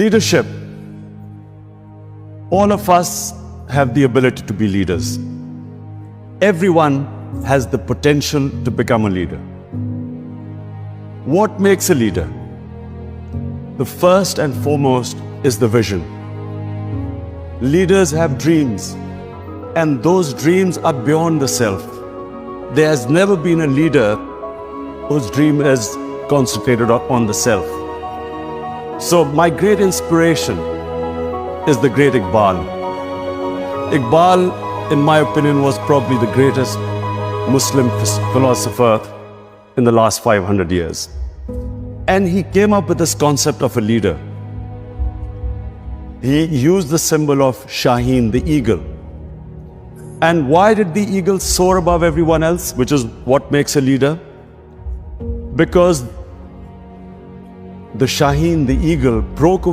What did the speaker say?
Leadership. All of us have the ability to be leaders. Everyone has the potential to become a leader. What makes a leader? The first and foremost is the vision. Leaders have dreams, and those dreams are beyond the self. There has never been a leader whose dream is concentrated on the self. So my great inspiration is the great Iqbal. Iqbal, in my opinion, was probably the greatest Muslim philosopher in the last 500 years. And he came up with this concept of a leader. He used the symbol of Shaheen, the eagle. And why did the eagle soar above everyone else, which is what makes a leader? Because the Shaheen, the eagle, broke away